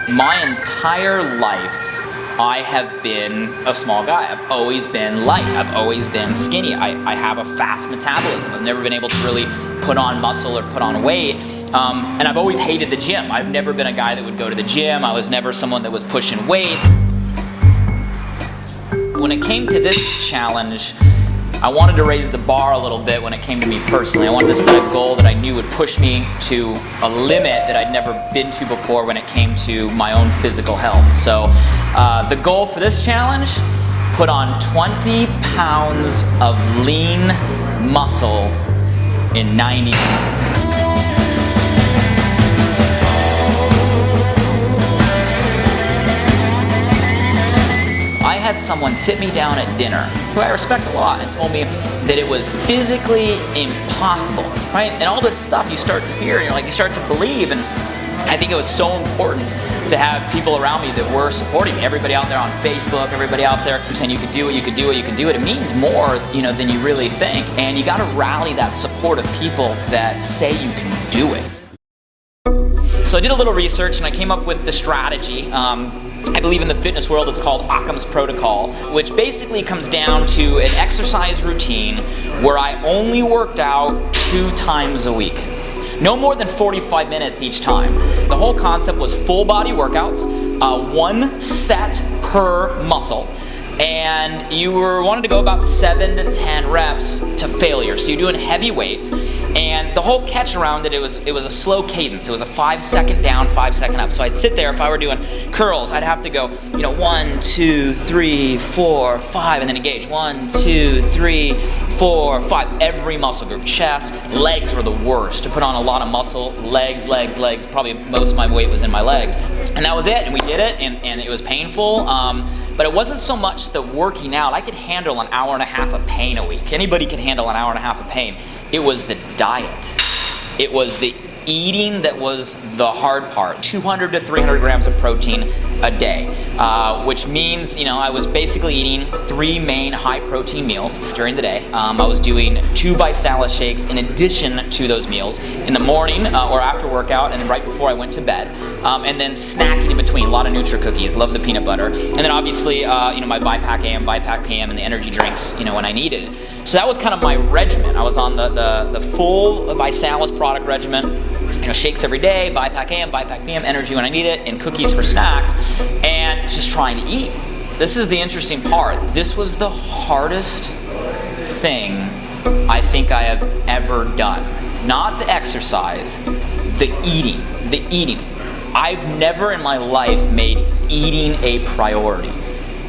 My entire life, I have been a small guy. I've always been light. I've always been skinny. I have a fast metabolism. I've never been able to really put on muscle or put on weight. And I've always hated the gym. I've never been a guy that would go to the gym. I was never someone that was pushing weights. When it came to this challenge, I wanted to raise the bar a little bit when it came to me personally. I wanted to set a goal that I knew would push me to a limit that I'd never been to before when it came to my own physical health. So the goal for this challenge, put on 20 pounds of lean muscle in 90 days. I had someone sit me down at dinner, who I respect a lot, and told me that it was physically impossible, right? And all this stuff you start to hear, and you start to believe, and I think it was so important to have people around me that were supporting me. Everybody out there on Facebook, everybody out there saying you could do it, you could do it, you can do it. It means more, than you really think, and you got to rally that support of people that say you can do it. So I did a little research and I came up with the strategy. I believe in the fitness world it's called Occam's protocol, which basically comes down to an exercise routine where I only worked out 2 times a week. No more than 45 minutes each time. The whole concept was full body workouts, 1 set per muscle. And you wanted to go about 7 to 10 reps to failure. So you're doing heavy weights, and the whole catch around it was a slow cadence. It was a 5-second down, 5-second up. So I'd sit there, if I were doing curls, I'd have to go, 1, 2, 3, 4, 5, and then engage. 1, 2, 3, 4, 5. Every muscle group. Chest, legs were the worst. To put on a lot of muscle, legs. Probably most of my weight was in my legs. And that was it, and we did it, and it was painful. But it wasn't so much the working out. I could handle an hour and a half of pain a week. Anybody can handle an hour and a half of pain. It was the diet. It was the eating that was the hard part. 200 to 300 grams of protein a day, which means, I was basically eating 3 main high protein meals during the day. I was doing 2 ViSalus shakes in addition to those meals in the morning or after workout, and then right before I went to bed. And then snacking in between, a lot of Nutri cookies, love the peanut butter. And then obviously, my ViPack AM, ViPack PM, and the energy drinks, when I needed it. So that was kind of my regimen. I was on the full ViSalus product regimen. Shakes every day, ViPack AM, ViPack PM, energy when I need it, and cookies for snacks, and just trying to eat. This is the interesting part. This was the hardest thing I think I have ever done. Not the exercise, the eating. I've never in my life made eating a priority.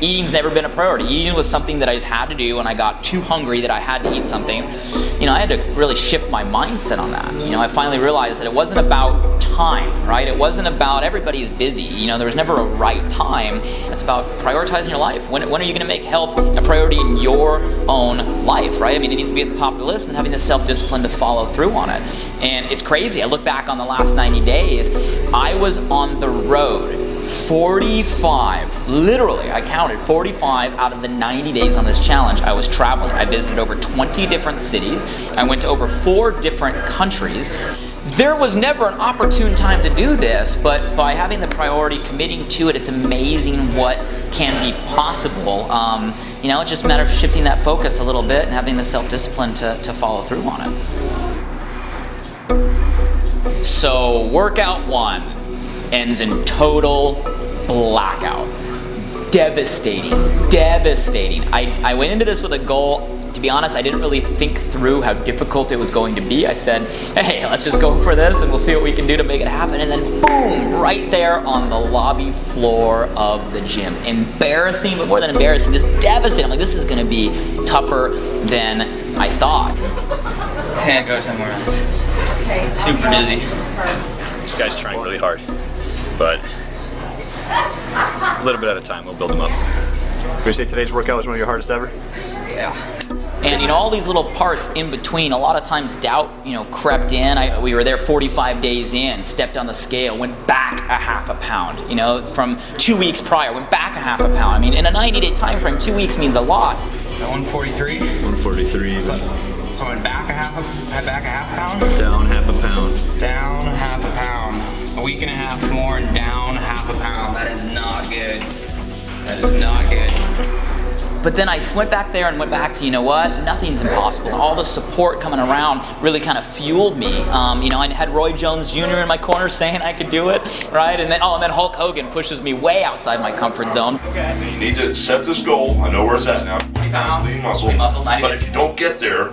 Eating's never been a priority. Eating was something that I just had to do when I got too hungry that I had to eat something. I had to really shift my mindset on that. I finally realized that it wasn't about time, right? It wasn't about everybody's busy. There was never a right time. It's about prioritizing your life. When are you going to make health a priority in your own life, right? It needs to be at the top of the list, and having the self-discipline to follow through on it. And it's crazy. I look back on the last 90 days, I was on the road 45, literally, I counted 45 out of the 90 days on this challenge. I was traveling. I visited over 20 different cities. I went to over 4 different countries. There was never an opportune time to do this, but by having the priority, committing to it, it's amazing what can be possible. It's just a matter of shifting that focus a little bit and having the self-discipline to follow through on it. So workout 1 ends in total blackout. Devastating. I went into this with a goal. To be honest, I didn't really think through how difficult it was going to be. I said, hey, let's just go for this and we'll see what we can do to make it happen. And then boom, right there on the lobby floor of the gym. Embarrassing, but more than embarrassing, just devastating. I'm like, this is gonna be tougher than I thought. Hey, go 10 more rounds. Super dizzy. This guy's trying really hard, but a little bit at a time, we'll build him up. Would you say today's workout was one of your hardest ever? Yeah. And all these little parts in between, a lot of times doubt, crept in. We were there 45 days in, stepped on the scale, went back a half a pound, from 2 weeks prior, went back a half a pound. In a 90-day time frame, 2 weeks means a lot. At 143? 143. So I went back a half a pound? Down half a pound. Down half a pound. A week and a half more and down half a pound. That is not good. That is not good. But then I went back there and went back to, you know what, nothing's impossible. All the support coming around really kind of fueled me. You know, I had Roy Jones Jr. in my corner saying I could do it, right? And then Hulk Hogan pushes me way outside my comfort zone. Okay. You need to set this goal. I know where it's at now. 20 pounds, lean muscle. lean muscle, 90 but days. if you don't get there,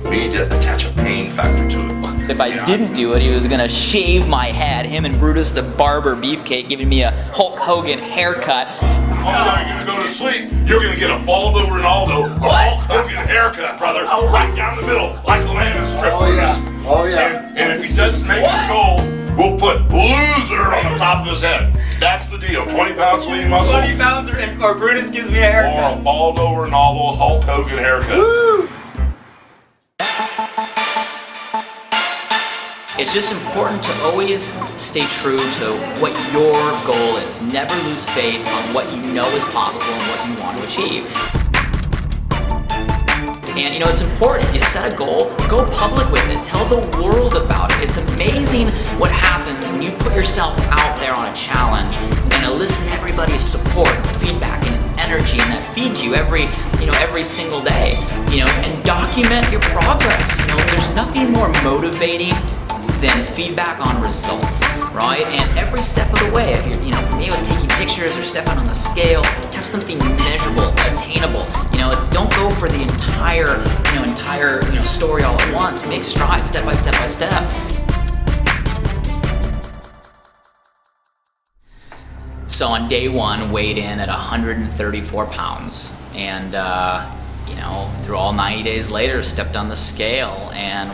we need to attach a pain factor to it. If I didn't do it, he was gonna shave my head. Him and Brutus the Barber Beefcake giving me a Hulk Hogan haircut. Oh, you're gonna go to sleep. You're gonna get a bald over Ronaldo, Hulk Hogan haircut, brother. Right down the middle, like a landing strip. Oh yeah. And if he doesn't make his goal, we'll put loser on the top of his head. That's the deal. 20 pounds lean muscle. 20 pounds or Brutus gives me a Or haircut. a bald over Ronaldo, Hulk Hogan haircut. Woo! It's just important to always stay true to what your goal is. Never lose faith on what you know is possible and what you want to achieve. And you know, it's important, if you set a goal, go public with it. Tell the world about it. It's amazing what happens when you put yourself out there on a challenge and elicit everybody's support and feedback and energy, and that feeds you every single day. You know, and document your progress. You know, there's nothing more motivating than feedback on results, right? And every step of the way, if you're, you know, for me it was taking pictures or stepping on the scale, have something measurable, attainable. You know, don't go for the entire story all at once. Make strides step by step by step. So on day one, weighed in at 134 pounds, and you know, through all 90 days later, stepped on the scale and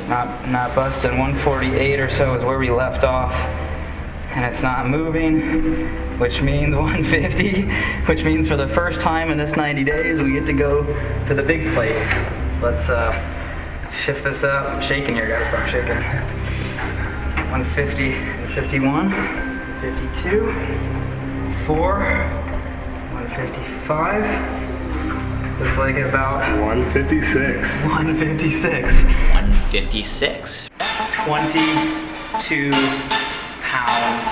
Not busted. 148 or so is where we left off, and it's not moving, which means 150, which means for the first time in this 90 days, we get to go to the big plate. Let's shift this up. I'm shaking here, guys. Stop shaking. 150 and 51, 52, 4, 155. Looks like about 156. 156. 156. 22 pounds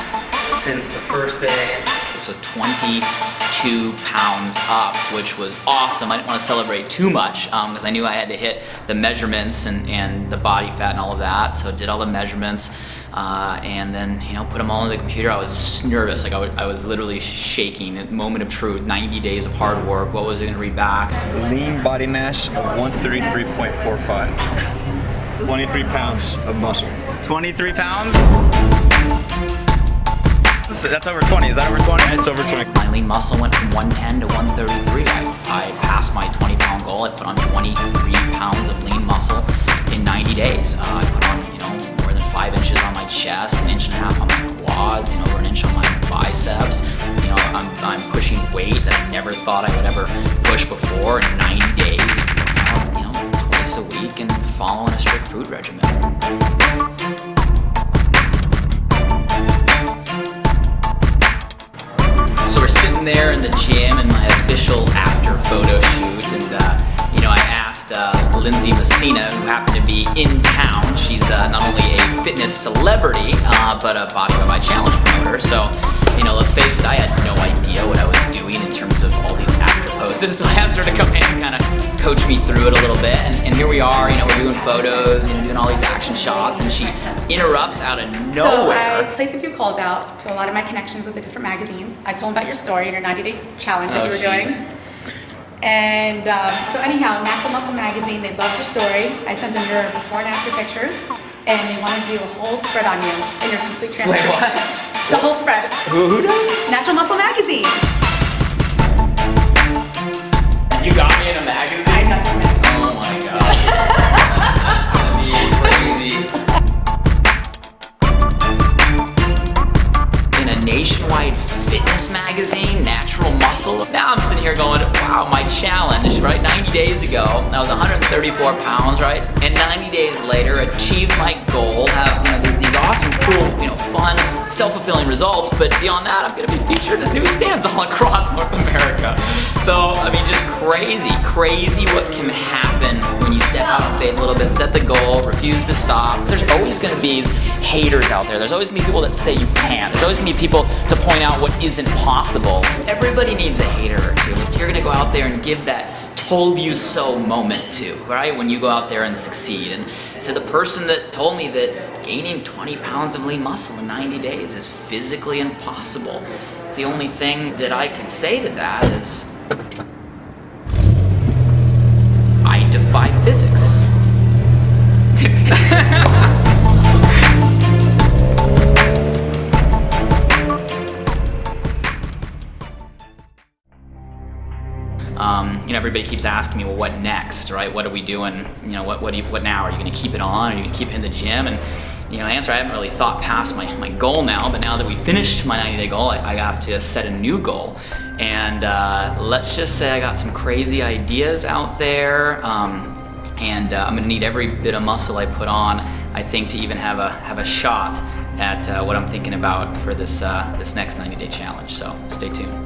since the first day. So 22 pounds up, which was awesome. I didn't want to celebrate too much because I knew I had to hit the measurements and the body fat and all of that. So did all the measurements and then, you know, put them all in the computer. I was nervous, like I was literally shaking. Moment of truth, 90 days of hard work. What was it going to read back? Lean body mass of 133.45. 23 pounds of muscle. 23 pounds? That's over 20. Is that over 20? It's over 20. My lean muscle went from 110 to 133. I passed my 20-pound goal. I put on 23 pounds of lean muscle in 90 days. I put on, you know, more than 5 inches on my chest, 1.5 inches on my quads, and over 1 inch on my biceps. You know, I'm pushing weight that I never thought I would ever push before in 90 days. You know, twice a week and following a strict food regimen. So we're sitting there in the gym in my official after photo shoot, and you know, I asked Lindsay Messina, who happened to be in town. She's not only a fitness celebrity, but a Body by Challenge promoter. So, you know, let's face it, I had no idea what I was doing in terms of all these after poses. So I asked her to come in and kind of coach me through it a little bit. And here we are, you know, we're doing photos, you know, doing all these action shots, and she interrupts out of nowhere. So I placed a few calls out to a lot of my connections with the different magazines. I told them about your story and your 90-day challenge that you were doing. And so anyhow, Natural Muscle Magazine, they loved your story. I sent them your before and after pictures, and they want to do a whole spread on you and your complete transformation. Wait, what? The whole spread. Who does? Natural Muscle Magazine. You got me in a magazine? I got your magazine. Oh my god. That's gonna be crazy. In a nationwide fitness magazine, Natural Muscle. Now I'm sitting here going, wow, my challenge, right? 90 days ago, I was 134 pounds, right? And 90 days later, achieved my goal, have, you know, these awesome, cool, you know, fun self-fulfilling results, but beyond that, I'm gonna be featured in newsstands all across North America. So, I mean, just crazy what can happen when you step out on faith a little bit, set the goal, refuse to stop. There's always gonna be haters out there. There's always gonna be people that say you can't. There's always gonna be people to point out what isn't possible. Everybody needs a hater or two. Like, you're gonna go out there and give that told you so moment to, right? When you go out there and succeed. And to the person that told me that gaining 20 pounds of lean muscle in 90 days is physically impossible, the only thing that I can say to that is, I defy physics. You know, everybody keeps asking me, well, what next, right? What are we doing? You know, what now? Are you going to keep it on? Are you going to keep it in the gym? And you know, answer, I haven't really thought past my goal now, but now that we finished my 90-day goal, I have to set a new goal. And let's just say I got some crazy ideas out there, and I'm going to need every bit of muscle I put on, I think, to even have a shot at what I'm thinking about for this next 90-day challenge. So stay tuned.